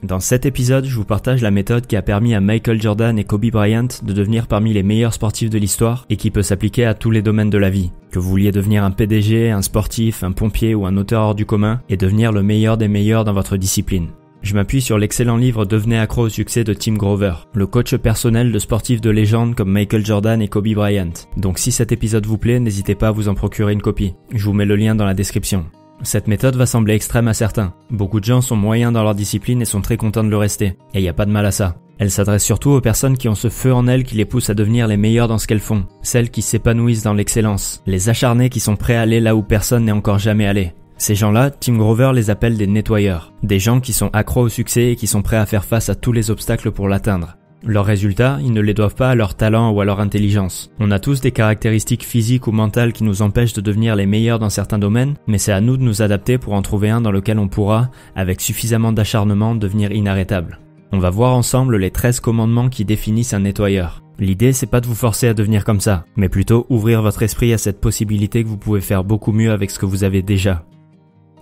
Dans cet épisode, je vous partage la méthode qui a permis à Michael Jordan et Kobe Bryant de devenir parmi les meilleurs sportifs de l'histoire et qui peut s'appliquer à tous les domaines de la vie. Que vous vouliez devenir un PDG, un sportif, un pompier ou un auteur hors du commun et devenir le meilleur des meilleurs dans votre discipline. Je m'appuie sur l'excellent livre Devenez accro au succès de Tim Grover, le coach personnel de sportifs de légende comme Michael Jordan et Kobe Bryant. Donc si cet épisode vous plaît, n'hésitez pas à vous en procurer une copie. Je vous mets le lien dans la description. Cette méthode va sembler extrême à certains. Beaucoup de gens sont moyens dans leur discipline et sont très contents de le rester. Et y a pas de mal à ça. Elle s'adresse surtout aux personnes qui ont ce feu en elles qui les pousse à devenir les meilleurs dans ce qu'elles font. Celles qui s'épanouissent dans l'excellence. Les acharnés qui sont prêts à aller là où personne n'est encore jamais allé. Ces gens-là, Tim Grover les appelle des nettoyeurs. Des gens qui sont accros au succès et qui sont prêts à faire face à tous les obstacles pour l'atteindre. Leurs résultats, ils ne les doivent pas à leur talent ou à leur intelligence. On a tous des caractéristiques physiques ou mentales qui nous empêchent de devenir les meilleurs dans certains domaines, mais c'est à nous de nous adapter pour en trouver un dans lequel on pourra, avec suffisamment d'acharnement, devenir inarrêtable. On va voir ensemble les 13 commandements qui définissent un nettoyeur. L'idée, c'est pas de vous forcer à devenir comme ça, mais plutôt ouvrir votre esprit à cette possibilité que vous pouvez faire beaucoup mieux avec ce que vous avez déjà.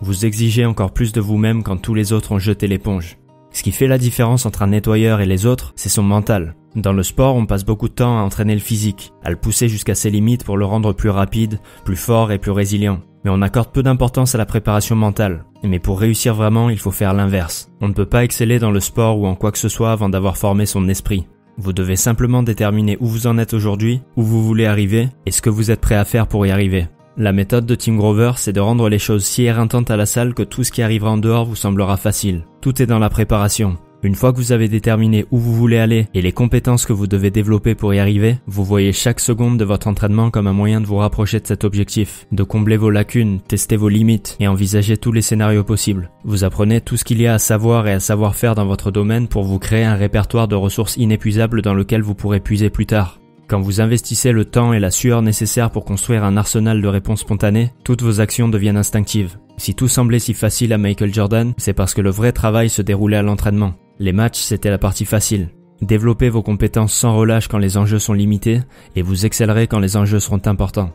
Vous exigez encore plus de vous-même quand tous les autres ont jeté l'éponge. Ce qui fait la différence entre un nettoyeur et les autres, c'est son mental. Dans le sport, on passe beaucoup de temps à entraîner le physique, à le pousser jusqu'à ses limites pour le rendre plus rapide, plus fort et plus résilient. Mais on accorde peu d'importance à la préparation mentale. Mais pour réussir vraiment, il faut faire l'inverse. On ne peut pas exceller dans le sport ou en quoi que ce soit avant d'avoir formé son esprit. Vous devez simplement déterminer où vous en êtes aujourd'hui, où vous voulez arriver et ce que vous êtes prêt à faire pour y arriver. La méthode de Tim Grover, c'est de rendre les choses si éreintantes à la salle que tout ce qui arrivera en dehors vous semblera facile. Tout est dans la préparation. Une fois que vous avez déterminé où vous voulez aller et les compétences que vous devez développer pour y arriver, vous voyez chaque seconde de votre entraînement comme un moyen de vous rapprocher de cet objectif, de combler vos lacunes, tester vos limites et envisager tous les scénarios possibles. Vous apprenez tout ce qu'il y a à savoir et à savoir faire dans votre domaine pour vous créer un répertoire de ressources inépuisables dans lequel vous pourrez puiser plus tard. Quand vous investissez le temps et la sueur nécessaires pour construire un arsenal de réponses spontanées, toutes vos actions deviennent instinctives. Si tout semblait si facile à Michael Jordan, c'est parce que le vrai travail se déroulait à l'entraînement. Les matchs, c'était la partie facile. Développez vos compétences sans relâche quand les enjeux sont limités et vous excellerez quand les enjeux seront importants.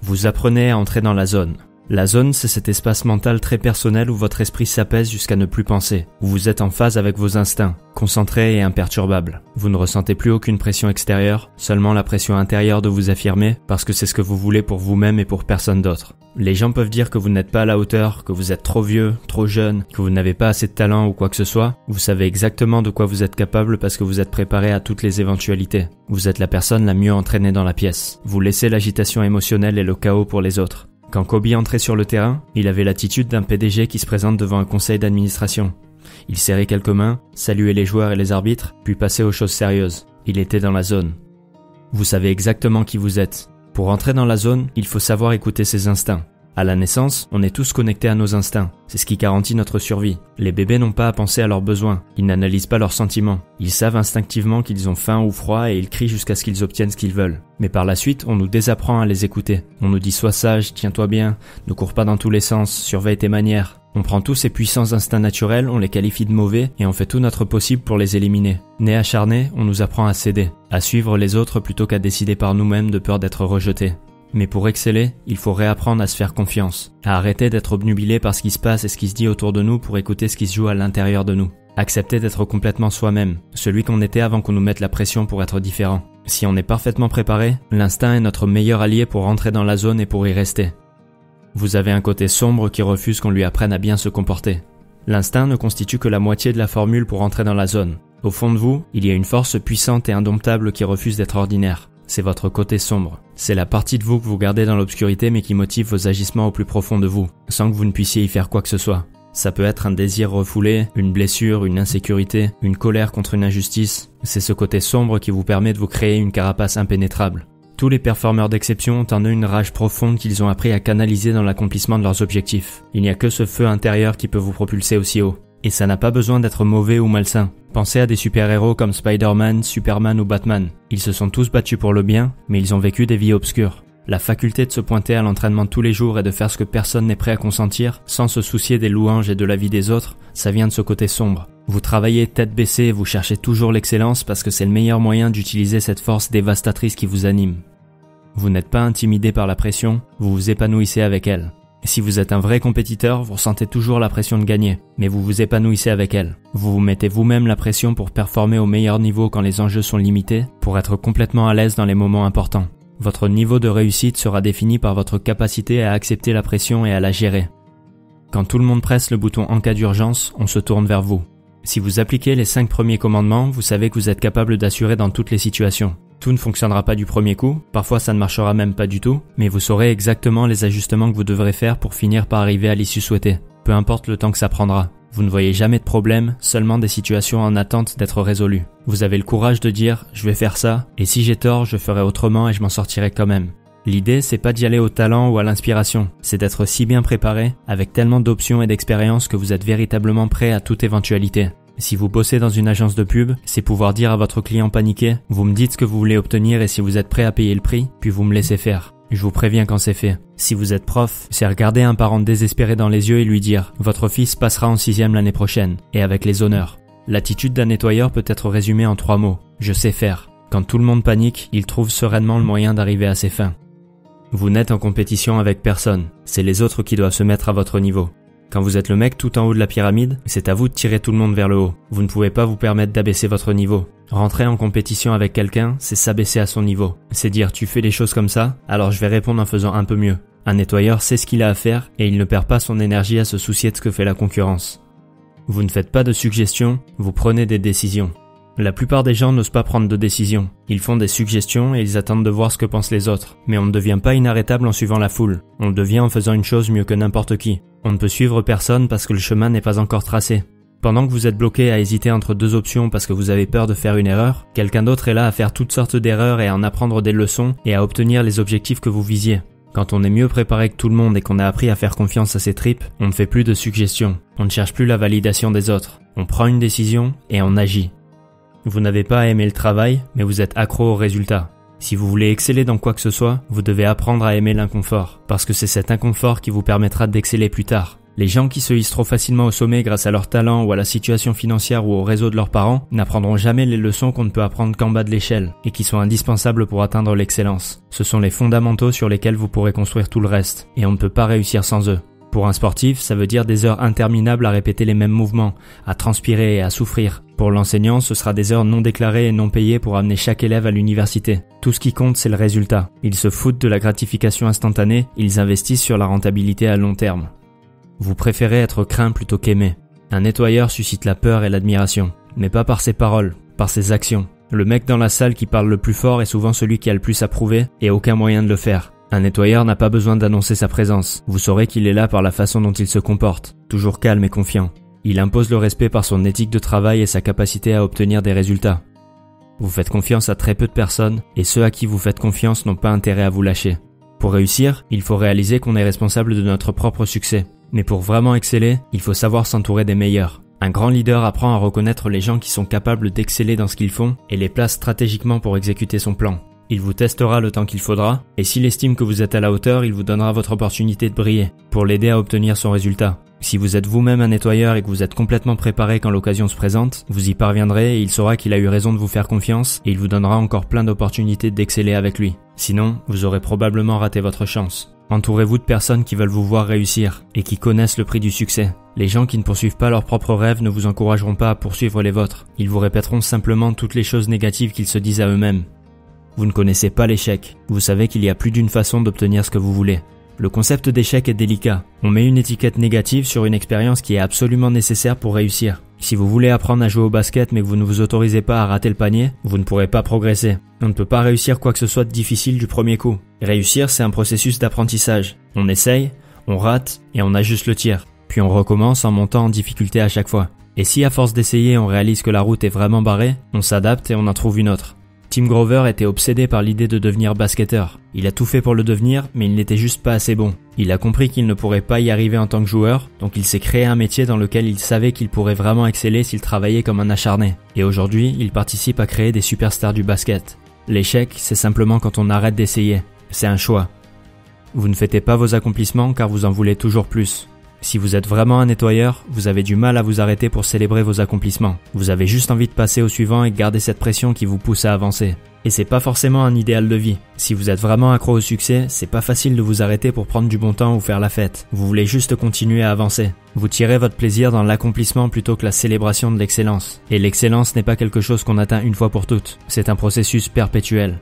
Vous apprenez à entrer dans la zone. La zone, c'est cet espace mental très personnel où votre esprit s'apaise jusqu'à ne plus penser, où vous êtes en phase avec vos instincts, concentré et imperturbable. Vous ne ressentez plus aucune pression extérieure, seulement la pression intérieure de vous affirmer parce que c'est ce que vous voulez pour vous-même et pour personne d'autre. Les gens peuvent dire que vous n'êtes pas à la hauteur, que vous êtes trop vieux, trop jeune, que vous n'avez pas assez de talent ou quoi que ce soit. Vous savez exactement de quoi vous êtes capable parce que vous êtes préparé à toutes les éventualités. Vous êtes la personne la mieux entraînée dans la pièce. Vous laissez l'agitation émotionnelle et le chaos pour les autres. Quand Kobe entrait sur le terrain, il avait l'attitude d'un PDG qui se présente devant un conseil d'administration. Il serrait quelques mains, saluait les joueurs et les arbitres, puis passait aux choses sérieuses. Il était dans la zone. Vous savez exactement qui vous êtes. Pour entrer dans la zone, il faut savoir écouter ses instincts. À la naissance, on est tous connectés à nos instincts. C'est ce qui garantit notre survie. Les bébés n'ont pas à penser à leurs besoins. Ils n'analysent pas leurs sentiments. Ils savent instinctivement qu'ils ont faim ou froid et ils crient jusqu'à ce qu'ils obtiennent ce qu'ils veulent. Mais par la suite, on nous désapprend à les écouter. On nous dit sois sage, tiens-toi bien, ne cours pas dans tous les sens, surveille tes manières. On prend tous ces puissants instincts naturels, on les qualifie de mauvais et on fait tout notre possible pour les éliminer. Nés acharnés, on nous apprend à céder, à suivre les autres plutôt qu'à décider par nous-mêmes de peur d'être rejetés. Mais pour exceller, il faut réapprendre à se faire confiance, à arrêter d'être obnubilé par ce qui se passe et ce qui se dit autour de nous pour écouter ce qui se joue à l'intérieur de nous. Accepter d'être complètement soi-même, celui qu'on était avant qu'on nous mette la pression pour être différent. Si on est parfaitement préparé, l'instinct est notre meilleur allié pour rentrer dans la zone et pour y rester. Vous avez un côté sombre qui refuse qu'on lui apprenne à bien se comporter. L'instinct ne constitue que la moitié de la formule pour entrer dans la zone. Au fond de vous, il y a une force puissante et indomptable qui refuse d'être ordinaire. C'est votre côté sombre. C'est la partie de vous que vous gardez dans l'obscurité mais qui motive vos agissements au plus profond de vous, sans que vous ne puissiez y faire quoi que ce soit. Ça peut être un désir refoulé, une blessure, une insécurité, une colère contre une injustice. C'est ce côté sombre qui vous permet de vous créer une carapace impénétrable. Tous les performeurs d'exception ont en eux une rage profonde qu'ils ont appris à canaliser dans l'accomplissement de leurs objectifs. Il n'y a que ce feu intérieur qui peut vous propulser aussi haut. Et ça n'a pas besoin d'être mauvais ou malsain. Pensez à des super-héros comme Spider-Man, Superman ou Batman. Ils se sont tous battus pour le bien, mais ils ont vécu des vies obscures. La faculté de se pointer à l'entraînement tous les jours et de faire ce que personne n'est prêt à consentir, sans se soucier des louanges et de la vie des autres, ça vient de ce côté sombre. Vous travaillez tête baissée et vous cherchez toujours l'excellence parce que c'est le meilleur moyen d'utiliser cette force dévastatrice qui vous anime. Vous n'êtes pas intimidé par la pression, vous vous épanouissez avec elle. Si vous êtes un vrai compétiteur, vous ressentez toujours la pression de gagner, mais vous vous épanouissez avec elle. Vous vous mettez vous-même la pression pour performer au meilleur niveau quand les enjeux sont limités, pour être complètement à l'aise dans les moments importants. Votre niveau de réussite sera défini par votre capacité à accepter la pression et à la gérer. Quand tout le monde presse le bouton en cas d'urgence, on se tourne vers vous. Si vous appliquez les 5 premiers commandements, vous savez que vous êtes capable d'assurer dans toutes les situations. Tout ne fonctionnera pas du premier coup, parfois ça ne marchera même pas du tout, mais vous saurez exactement les ajustements que vous devrez faire pour finir par arriver à l'issue souhaitée. Peu importe le temps que ça prendra. Vous ne voyez jamais de problème, seulement des situations en attente d'être résolues. Vous avez le courage de dire « je vais faire ça, et si j'ai tort, je ferai autrement et je m'en sortirai quand même ». L'idée, c'est pas d'y aller au talent ou à l'inspiration, c'est d'être si bien préparé, avec tellement d'options et d'expériences que vous êtes véritablement prêt à toute éventualité. Si vous bossez dans une agence de pub, c'est pouvoir dire à votre client paniqué « vous me dites ce que vous voulez obtenir et si vous êtes prêt à payer le prix, puis vous me laissez faire. Je vous préviens quand c'est fait. » Si vous êtes prof, c'est regarder un parent désespéré dans les yeux et lui dire « votre fils passera en 6e l'année prochaine, et avec les honneurs. » L'attitude d'un nettoyeur peut être résumée en 3 mots « je sais faire ». Quand tout le monde panique, il trouve sereinement le moyen d'arriver à ses fins. Vous n'êtes en compétition avec personne, c'est les autres qui doivent se mettre à votre niveau. Quand vous êtes le mec tout en haut de la pyramide, c'est à vous de tirer tout le monde vers le haut. Vous ne pouvez pas vous permettre d'abaisser votre niveau. Rentrer en compétition avec quelqu'un, c'est s'abaisser à son niveau. C'est dire tu fais les choses comme ça, alors je vais répondre en faisant un peu mieux. Un nettoyeur sait ce qu'il a à faire et il ne perd pas son énergie à se soucier de ce que fait la concurrence. Vous ne faites pas de suggestions, vous prenez des décisions. La plupart des gens n'osent pas prendre de décisions. Ils font des suggestions et ils attendent de voir ce que pensent les autres. Mais on ne devient pas inarrêtable en suivant la foule. On le devient en faisant une chose mieux que n'importe qui. On ne peut suivre personne parce que le chemin n'est pas encore tracé. Pendant que vous êtes bloqué à hésiter entre 2 options parce que vous avez peur de faire une erreur, quelqu'un d'autre est là à faire toutes sortes d'erreurs et à en apprendre des leçons et à obtenir les objectifs que vous visiez. Quand on est mieux préparé que tout le monde et qu'on a appris à faire confiance à ses tripes, on ne fait plus de suggestions. On ne cherche plus la validation des autres. On prend une décision et on agit. Vous n'avez pas à aimer le travail, mais vous êtes accro au résultat. Si vous voulez exceller dans quoi que ce soit, vous devez apprendre à aimer l'inconfort, parce que c'est cet inconfort qui vous permettra d'exceller plus tard. Les gens qui se hissent trop facilement au sommet grâce à leur talent ou à la situation financière ou au réseau de leurs parents n'apprendront jamais les leçons qu'on ne peut apprendre qu'en bas de l'échelle et qui sont indispensables pour atteindre l'excellence. Ce sont les fondamentaux sur lesquels vous pourrez construire tout le reste, et on ne peut pas réussir sans eux. Pour un sportif, ça veut dire des heures interminables à répéter les mêmes mouvements, à transpirer et à souffrir. Pour l'enseignant, ce sera des heures non déclarées et non payées pour amener chaque élève à l'université. Tout ce qui compte, c'est le résultat. Ils se foutent de la gratification instantanée, ils investissent sur la rentabilité à long terme. Vous préférez être craint plutôt qu'aimé. Un nettoyeur suscite la peur et l'admiration, mais pas par ses paroles, par ses actions. Le mec dans la salle qui parle le plus fort est souvent celui qui a le plus à prouver et aucun moyen de le faire. Un nettoyeur n'a pas besoin d'annoncer sa présence. Vous saurez qu'il est là par la façon dont il se comporte, toujours calme et confiant. Il impose le respect par son éthique de travail et sa capacité à obtenir des résultats. Vous faites confiance à très peu de personnes, et ceux à qui vous faites confiance n'ont pas intérêt à vous lâcher. Pour réussir, il faut réaliser qu'on est responsable de notre propre succès. Mais pour vraiment exceller, il faut savoir s'entourer des meilleurs. Un grand leader apprend à reconnaître les gens qui sont capables d'exceller dans ce qu'ils font et les place stratégiquement pour exécuter son plan. Il vous testera le temps qu'il faudra, et s'il estime que vous êtes à la hauteur, il vous donnera votre opportunité de briller, pour l'aider à obtenir son résultat. Si vous êtes vous-même un nettoyeur et que vous êtes complètement préparé quand l'occasion se présente, vous y parviendrez et il saura qu'il a eu raison de vous faire confiance et il vous donnera encore plein d'opportunités d'exceller avec lui. Sinon, vous aurez probablement raté votre chance. Entourez-vous de personnes qui veulent vous voir réussir et qui connaissent le prix du succès. Les gens qui ne poursuivent pas leurs propres rêves ne vous encourageront pas à poursuivre les vôtres. Ils vous répéteront simplement toutes les choses négatives qu'ils se disent à eux-mêmes. Vous ne connaissez pas l'échec. Vous savez qu'il y a plus d'une façon d'obtenir ce que vous voulez. Le concept d'échec est délicat. On met une étiquette négative sur une expérience qui est absolument nécessaire pour réussir. Si vous voulez apprendre à jouer au basket mais que vous ne vous autorisez pas à rater le panier, vous ne pourrez pas progresser. On ne peut pas réussir quoi que ce soit de difficile du premier coup. Réussir, c'est un processus d'apprentissage. On essaye, on rate et on ajuste le tir. Puis on recommence en montant en difficulté à chaque fois. Et si à force d'essayer on réalise que la route est vraiment barrée, on s'adapte et on en trouve une autre. Tim Grover était obsédé par l'idée de devenir basketteur. Il a tout fait pour le devenir, mais il n'était juste pas assez bon. Il a compris qu'il ne pourrait pas y arriver en tant que joueur, donc il s'est créé un métier dans lequel il savait qu'il pourrait vraiment exceller s'il travaillait comme un acharné. Et aujourd'hui, il participe à créer des superstars du basket. L'échec, c'est simplement quand on arrête d'essayer. C'est un choix. Vous ne fêtez pas vos accomplissements car vous en voulez toujours plus. Si vous êtes vraiment un nettoyeur, vous avez du mal à vous arrêter pour célébrer vos accomplissements. Vous avez juste envie de passer au suivant et de garder cette pression qui vous pousse à avancer. Et c'est pas forcément un idéal de vie. Si vous êtes vraiment accro au succès, c'est pas facile de vous arrêter pour prendre du bon temps ou faire la fête. Vous voulez juste continuer à avancer. Vous tirez votre plaisir dans l'accomplissement plutôt que la célébration de l'excellence. Et l'excellence n'est pas quelque chose qu'on atteint une fois pour toutes. C'est un processus perpétuel.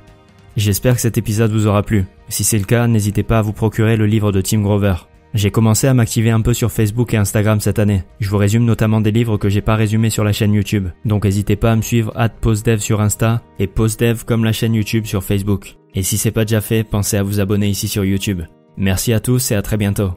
J'espère que cet épisode vous aura plu. Si c'est le cas, n'hésitez pas à vous procurer le livre de Tim Grover. J'ai commencé à m'activer un peu sur Facebook et Instagram cette année. Je vous résume notamment des livres que j'ai pas résumés sur la chaîne YouTube. Donc n'hésitez pas à me suivre @postdev sur Insta et postdev comme la chaîne YouTube sur Facebook. Et si c'est pas déjà fait, pensez à vous abonner ici sur YouTube. Merci à tous et à très bientôt.